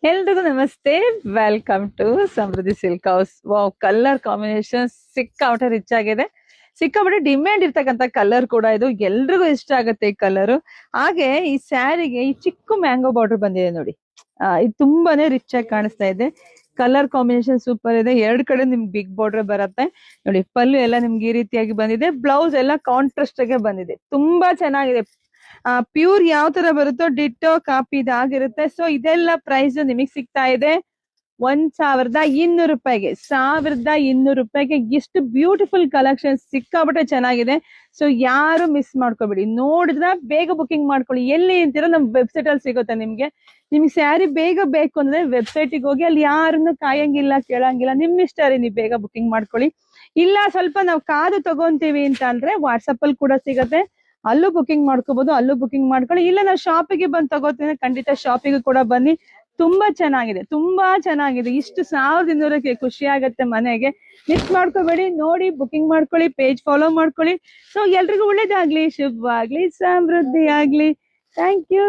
ಎಲ್ರಿಗೂ ನಮಸ್ತೆ. Welcome to Samruddhi silk house. Wow, colour combination ಸಿಕ್ಕಾಪಟ್ಟೆ ರಿಚ್ ಆಗಿದೆ. ಸಿಕ್ಕಾಪಟ್ಟೆ ಡಿಮ್ಯಾಂಡ್ ಇರ್ತಕ್ಕಂಥ ಕಲರ್ ಕೂಡ ಇದು. ಎಲ್ರಿಗೂ ಇಷ್ಟ ಆಗುತ್ತೆ ಈ ಕಲರ್. ಹಾಗೆ ಈ ಸ್ಯಾರಿಗೆ ಈ ಚಿಕ್ಕ ಮ್ಯಾಂಗೋ ಬಾರ್ಡರ್ ಬಂದಿದೆ ನೋಡಿ. ಇದು ತುಂಬಾನೇ ರಿಚ್ ಆಗಿ ಕಾಣಿಸ್ತಾ ಇದೆ. ಕಲರ್ ಕಾಂಬಿನೇಷನ್ ಸೂಪರ್ ಇದೆ. ಎರಡ್ ಕಡೆ ನಿಮ್ಗೆ ಬಿಗ್ ಬಾರ್ಡರ್ ಬರುತ್ತೆ ನೋಡಿ. ಪಲ್ಲು ಎಲ್ಲ ನಿಮ್ಗೆ ಈ ರೀತಿಯಾಗಿ ಬಂದಿದೆ. ಬ್ಲೌಸ್ ಎಲ್ಲ ಕಾಂಟ್ರಾಸ್ಟ್ ಆಗಿ ಬಂದಿದೆ. ತುಂಬಾ ಚೆನ್ನಾಗಿದೆ. ಪ್ಯೂರ್ ಯಾವ ತರ ಬರುತ್ತೋ ಡಿಟ್ಟೋ ಕಾಪಿ ಇದಾಗಿರುತ್ತೆ. ಸೊ ಇದೆಲ್ಲ ಪ್ರೈಸ್ ನಿಮಗ್ ಸಿಗ್ತಾ ಇದೆ 1200 ರೂಪಾಯಿಗೆ. 1200 ರೂಪಾಯಿಗೆ ಎಷ್ಟು ಬ್ಯೂಟಿಫುಲ್ ಕಲೆಕ್ಷನ್, ಸಿಕ್ಕಾಪಟ್ಟೆ ಚೆನ್ನಾಗಿದೆ. ಸೊ ಯಾರು ಮಿಸ್ ಮಾಡ್ಕೋಬೇಡಿ. ನೋಡಿದ್ರ ಬೇಗ ಬುಕಿಂಗ್ ಮಾಡ್ಕೊಳ್ಳಿ. ಎಲ್ಲಿ ಅಂತೀರೋ ನಮ್ ವೆಬ್ಸೈಟ್ ಅಲ್ಲಿ ಸಿಗುತ್ತೆ ನಿಮ್ಗೆ. ನಿಮ್ಗೆ ಸ್ಯಾರಿ ಬೇಗ ಬೇಕು ಅಂದ್ರೆ ವೆಬ್ಸೈಟಿಗೆ ಹೋಗಿ ಅಲ್ಲಿ ಯಾರನ್ನು ಕಾಯಂಗಿಲ್ಲ, ಕೇಳಂಗಿಲ್ಲ. ನಿಮ್ ಇಷ್ಟ ರೀ, ನೀವು ಬೇಗ ಬುಕಿಂಗ್ ಮಾಡ್ಕೊಳ್ಳಿ. ಇಲ್ಲ ಸ್ವಲ್ಪ ನಾವು ಕಾದು ತಗೊಂತೀವಿ ಅಂತ ಅಂದ್ರೆ ವಾಟ್ಸಪ್ ಅಲ್ಲಿ ಕೂಡ ಸಿಗತ್ತೆ, ಅಲ್ಲೂ ಬುಕಿಂಗ್ ಮಾಡ್ಕೋಬಹುದು. ಅಲ್ಲೂ ಬುಕಿಂಗ್ ಮಾಡ್ಕೊಳ್ಳಿ. ಇಲ್ಲ ನಾವು ಶಾಪಿಗೆ ಬಂದು ತಗೋತೀನಿ, ಖಂಡಿತ ಶಾಪಿಗೆ ಕೂಡ ಬನ್ನಿ. ತುಂಬಾ ಚೆನ್ನಾಗಿದೆ, ತುಂಬಾ ಚೆನ್ನಾಗಿದೆ. ಇಷ್ಟು 1200ಕ್ಕೆ ಖುಷಿ ಆಗತ್ತೆ ಮನೆಗೆ. ಮಿಸ್ ಮಾಡ್ಕೋಬೇಡಿ. ನೋಡಿ ಬುಕಿಂಗ್ ಮಾಡ್ಕೊಳ್ಳಿ, ಪೇಜ್ ಫಾಲೋ ಮಾಡ್ಕೊಳ್ಳಿ. ಸೊ ಎಲ್ರಿಗೂ ಒಳ್ಳೇದಾಗ್ಲಿ, ಶುಭವಾಗ್ಲಿ, ಸಮೃದ್ಧಿ ಆಗ್ಲಿ. Thank you.